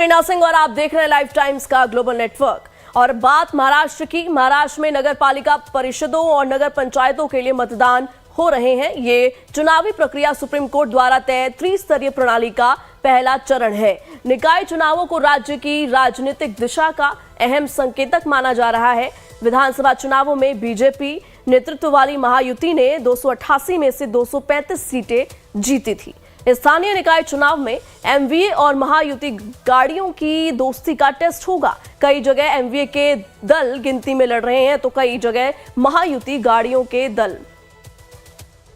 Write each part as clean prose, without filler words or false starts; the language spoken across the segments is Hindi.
प्रेरणा सिंह और आप देख रहे हैं लाइव टाइम्स का ग्लोबल नेटवर्क। और बात महाराष्ट्र की। महाराष्ट्र में नगर पालिका परिषदों और नगर पंचायतों के लिए मतदान हो रहे हैं। ये चुनावी प्रक्रिया सुप्रीम कोर्ट द्वारा तय त्रिस्तरीय प्रणाली का पहला चरण है। निकाय चुनावों को राज्य की राजनीतिक दिशा का अहम संकेतक माना जा रहा है। विधानसभा चुनावों में बीजेपी नेतृत्व वाली महायुति ने 288 में से 235 सीटें जीती थी। स्थानीय निकाय चुनाव में एमवीए और महायुति गाड़ियों की दोस्ती का टेस्ट होगा। कई जगह एमवीए के दल गिनती में लड़ रहे हैं तो कई जगह महायुति गाड़ियों के दल।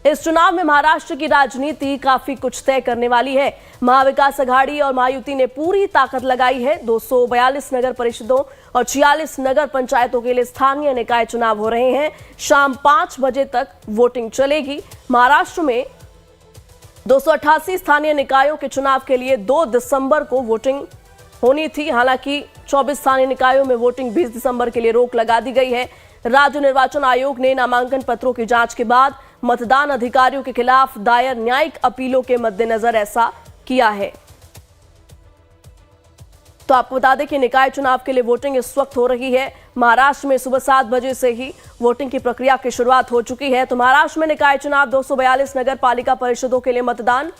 इस चुनाव में महाराष्ट्र की राजनीति काफी कुछ तय करने वाली है। महाविकास अघाड़ी और महायुति ने पूरी ताकत लगाई है। 242 नगर परिषदों और 46 नगर पंचायतों के लिए स्थानीय निकाय चुनाव हो रहे हैं। शाम 5 बजे तक वोटिंग चलेगी। महाराष्ट्र में 288 स्थानीय निकायों के चुनाव के लिए 2 दिसंबर को वोटिंग होनी थी। हालांकि 24 स्थानीय निकायों में वोटिंग 20 दिसंबर के लिए रोक लगा दी गई है। राज्य निर्वाचन आयोग ने नामांकन पत्रों की जांच के बाद मतदान अधिकारियों के खिलाफ दायर न्यायिक अपीलों के मद्देनजर ऐसा किया है। तो आपको बता दें कि निकाय चुनाव के लिए वोटिंग इस वक्त हो रही है। महाराष्ट्र में सुबह 7 बजे से ही वोटिंग की प्रक्रिया की शुरुआत हो चुकी है। तो महाराष्ट्र में निकाय चुनाव 242 नगर पालिका परिषदों के लिए मतदान।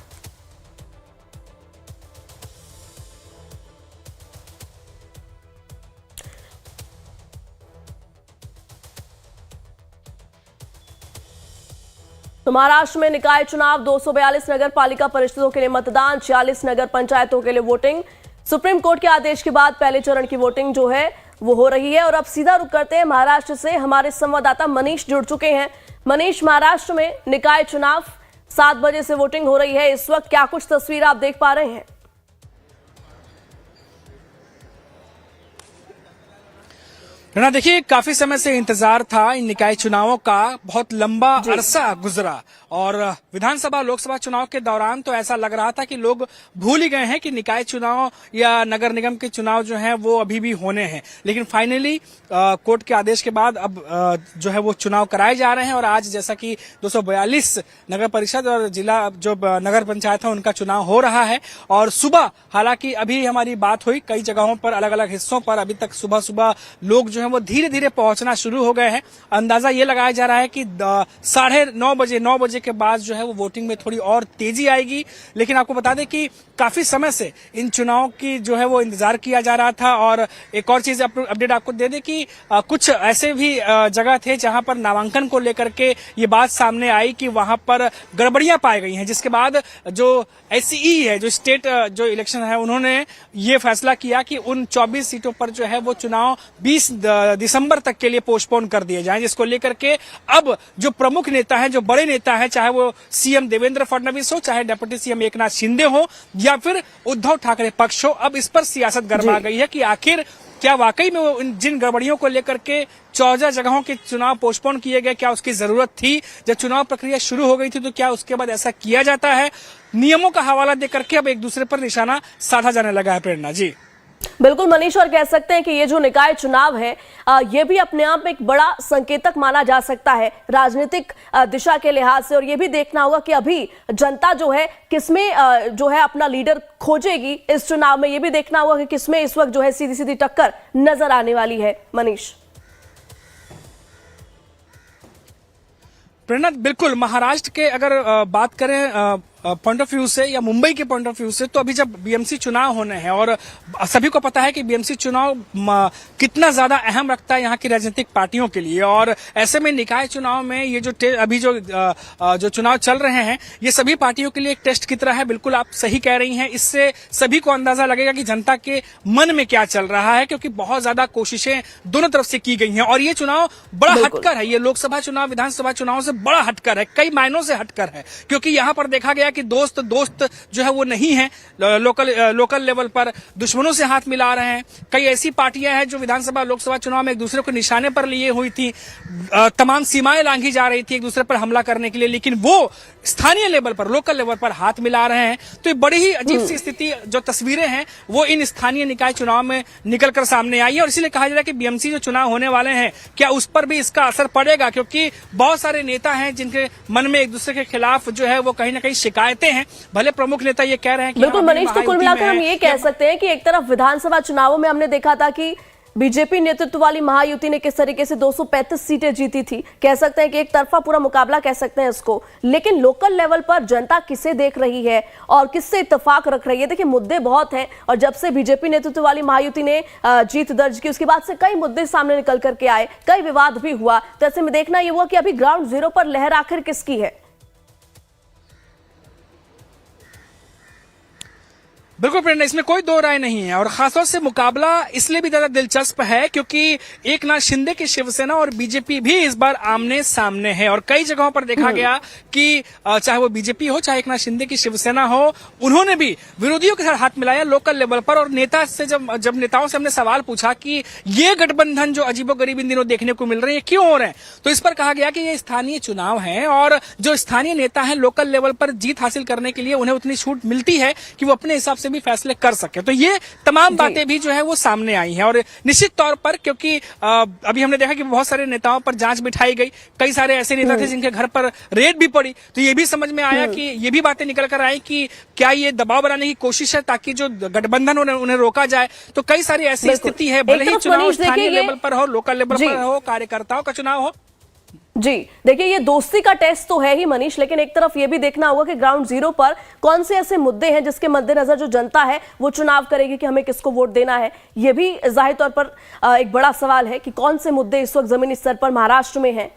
तो महाराष्ट्र में निकाय चुनाव 242 नगर पालिका परिषदों के लिए मतदान, 46 नगर पंचायतों के लिए वोटिंग। सुप्रीम कोर्ट के आदेश के बाद पहले चरण की वोटिंग जो है वो हो रही है। और अब सीधा रुख करते हैं महाराष्ट्र से। हमारे संवाददाता मनीष जुड़ चुके हैं। मनीष, महाराष्ट्र में निकाय चुनाव 7 बजे से वोटिंग हो रही है। इस वक्त क्या कुछ तस्वीर आप देख पा रहे हैं? ना देखिए, काफी समय से इंतजार था इन निकाय चुनावों का। बहुत लंबा अरसा गुजरा और विधानसभा लोकसभा चुनाव के दौरान तो ऐसा लग रहा था कि लोग भूल ही गए हैं कि निकाय चुनाव या नगर निगम के चुनाव जो हैं वो अभी भी होने हैं। लेकिन फाइनली कोर्ट के आदेश के बाद अब जो है वो चुनाव कराए जा रहे हैं। और आज जैसा कि 242 नगर परिषद और जिला जो नगर पंचायत है उनका चुनाव हो रहा है। और सुबह हालांकि अभी हमारी बात हुई कई जगहों पर, अलग अलग हिस्सों पर अभी तक सुबह सुबह लोग जो वो धीरे धीरे पहुंचना शुरू हो गए हैं। अंदाजा ये लगाया जा रहा है कि 9:30 बजे के बाद जो है वो वोटिंग में थोड़ी और तेजी आएगी। लेकिन आपको बता दें कि काफी समय से इन चुनाव की जो है वो इंतजार किया जा रहा था। और एक और चीज अपडेट आपको दे दें कि कुछ ऐसे भी जगह थे जहां पर नामांकन को लेकर के ये बात सामने आई कि वहां पर गड़बड़ियां पाई गई हैं, जिसके बाद जो एसई है, जो स्टेट जो इलेक्शन है, उन्होंने ये फैसला किया कि उन 24 सीटों पर जो है वो चुनाव 20 दिसंबर तक के लिए पोस्टपोन कर दिए जाएं। जिसको लेकर के अब जो प्रमुख नेता हैं, जो बड़े नेता हैं, चाहे वो सीएम देवेंद्र फडणवीस हो, चाहे डिप्टी सीएम एकनाथ शिंदे हो या फिर उद्धव ठाकरे पक्ष हो, अब इस पर सियासत गरमा गई है कि आखिर क्या वाकई में वो जिन गड़बड़ियों को लेकर के 14 जगहों के चुनाव पोस्टपोन किए गए, क्या उसकी जरूरत थी? जब चुनाव प्रक्रिया शुरू हो गई थी तो क्या उसके बाद ऐसा किया जाता है? नियमों का हवाला देकर के अब एक दूसरे पर निशाना साधा जाने लगा है। प्रेरणा जी। बिल्कुल मनीष, और कह सकते हैं कि ये जो निकाय चुनाव है ये भी अपने आप में एक बड़ा संकेतक माना जा सकता है राजनीतिक दिशा के लिहाज से। और ये भी देखना होगा कि अभी जनता जो है किसमें जो है अपना लीडर खोजेगी इस चुनाव में। ये भी देखना होगा कि किसमें इस वक्त जो है सीधी सीधी टक्कर नजर आने वाली है। मनीष। प्रेरणा, बिल्कुल महाराष्ट्र के अगर बात करें पॉइंट ऑफ व्यू से या मुंबई के पॉइंट ऑफ व्यू से, तो अभी जब बीएमसी चुनाव होने हैं और सभी को पता है कि बीएमसी चुनाव कितना ज्यादा अहम रखता है यहाँ की राजनीतिक पार्टियों के लिए। और ऐसे में निकाय चुनाव में ये जो अभी जो चुनाव चल रहे हैं ये सभी पार्टियों के लिए एक टेस्ट की तरह है। बिल्कुल आप सही कह रही हैं। इससे सभी को अंदाजा लगेगा कि जनता के मन में क्या चल रहा है, क्योंकि बहुत ज्यादा कोशिशें दोनों तरफ से की गई हैं। और ये चुनाव बड़ा हटकर है। ये लोकसभा चुनाव विधानसभा चुनाव से बड़ा हटकर है, कई मायनों से हटकर है। क्योंकि यहाँ पर देखा गया कि दोस्त जो है वो नहीं है। लोकल लेवल पर दुश्मनों से हाथ मिला रहे हैं। कई ऐसी पार्टियां हैं जो विधानसभा लोकसभा चुनाव में एक दूसरे को निशाने पर लिए हुई थी। तमाम सीमाएं लांघी जा रही थी एक दूसरे पर हमला करने के लिए, लेकिन वो स्थानीय लेवल पर, लोकल लेवल पर हाथ मिला रहे हैं। तो ये बड़ी ही अजीब सी स्थिति, जो तस्वीरें हैं वो इन स्थानीय निकाय चुनाव में निकलकर सामने आई है। और इसीलिए कहा जा रहा है कि बीएमसी जो चुनाव होने वाले हैं क्या उस पर भी इसका असर पड़ेगा, क्योंकि बहुत सारे नेता हैं जिनके मन में एक दूसरे के खिलाफ जो है वो कहीं ना कहीं शिकायतें हैं। भले प्रमुख नेता ये कह रहे हैं कि बिल्कुल हम अभी मनीष, तो कुल महायुति में मिलाकर हम हैं, ये कह सकते हैं कि एक तरफ विधानसभा चुनावों में हमने देखा था कि बीजेपी नेतृत्व वाली महायुति ने किस तरीके से 235 सीटें जीती थी, कह सकते हैं कि एक तरफा पूरा मुकाबला कह सकते हैं इसको। लेकिन लोकल लेवल पर जनता किसे देख रही है और किससे इत्तेफाक रख रही है? देखिए मुद्दे बहुत हैं और जब से बीजेपी नेतृत्व वाली महायुति ने जीत दर्ज की उसके बाद से कई मुद्दे सामने निकल करके आए, कई विवाद भी हुआ। तो ऐसे में देखना ये हुआ कि अभी ग्राउंड जीरो पर लहर आखिर किसकी है। बिल्कुल प्रेरणा, इसमें कोई दो राय नहीं है और खासतौर से मुकाबला इसलिए भी ज्यादा दिलचस्प है क्योंकि एकनाथ शिंदे की शिवसेना और बीजेपी भी इस बार आमने सामने है और कई जगहों पर देखा गया कि चाहे वो बीजेपी हो चाहे एकनाथ शिंदे की शिवसेना हो, उन्होंने भी विरोधियों के साथ हाथ मिलाया लोकल लेवल पर। और नेता से जब नेताओं से हमने सवाल पूछा कि ये गठबंधन जो अजीबोगरीब इन दिनों देखने को मिल रहे हैं क्यों हो रहे हैं, तो इस पर कहा गया कि ये स्थानीय चुनाव है और जो स्थानीय नेता है लोकल लेवल पर जीत हासिल करने के लिए उन्हें उतनी छूट मिलती है कि वो अपने हिसाब से भी फैसले कर सके। तो ये तमाम बातें भी जो है वो सामने आई हैं और निश्चित तौर पर क्योंकि अभी हमने देखा कि बहुत सारे नेताओं पर जांच बिठाई गई, कई सारे ऐसे नेता थे जिनके घर पर रेड भी पड़ी, तो ये भी समझ में आया कि ये भी बातें निकल कर आई कि क्या ये दबाव बनाने की कोशिश है ताकि जो गठबंधन उन्हें रोका जाए। तो कई सारी ऐसी स्थिति है, भले ही चुनाव स्थानीय लेवल पर हो, लोकल लेवल पर हो, कार्यकर्ताओं का चुनाव हो। जी देखिए ये दोस्ती का टेस्ट तो है ही मनीष, लेकिन एक तरफ ये भी देखना होगा कि ग्राउंड जीरो पर कौन से ऐसे मुद्दे हैं जिसके मद्देनजर जो जनता है वो चुनाव करेगी कि हमें किसको वोट देना है। ये भी जाहिर तौर पर एक बड़ा सवाल है कि कौन से मुद्दे इस वक्त जमीनी स्तर पर महाराष्ट्र में हैं।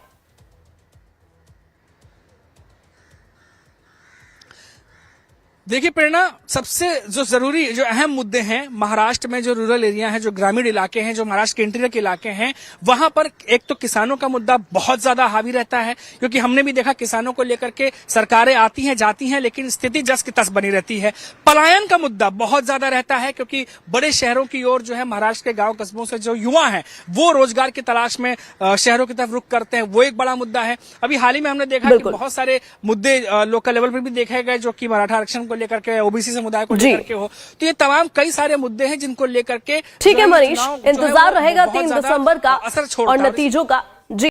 देखिए प्रेरणा, सबसे जो जरूरी जो अहम मुद्दे हैं महाराष्ट्र में, जो रूरल एरिया है, जो ग्रामीण इलाके हैं, जो महाराष्ट्र के इंटीरियर के इलाके हैं, वहां पर एक तो किसानों का मुद्दा बहुत ज्यादा हावी रहता है क्योंकि हमने भी देखा किसानों को लेकर के सरकारें आती हैं जाती हैं लेकिन स्थिति जस की तस बनी रहती है। पलायन का मुद्दा बहुत ज्यादा रहता है क्योंकि बड़े शहरों की ओर जो है महाराष्ट्र के गाँव कस्बों से जो युवा है वो रोजगार की तलाश में शहरों की तरफ रुख करते हैं, वो एक बड़ा मुद्दा है। अभी हाल ही में हमने देखा कि बहुत सारे मुद्दे लोकल लेवल पर भी देखे गए जो कि मराठा आरक्षण को लेकर के, ओबीसी समुदाय को लेकर के हो, तो ये तमाम कई सारे मुद्दे हैं जिनको लेकर के ठीक है मनीष, इंतजार रहेगा 3 दिसंबर का असर छोड़ता और नतीजों का।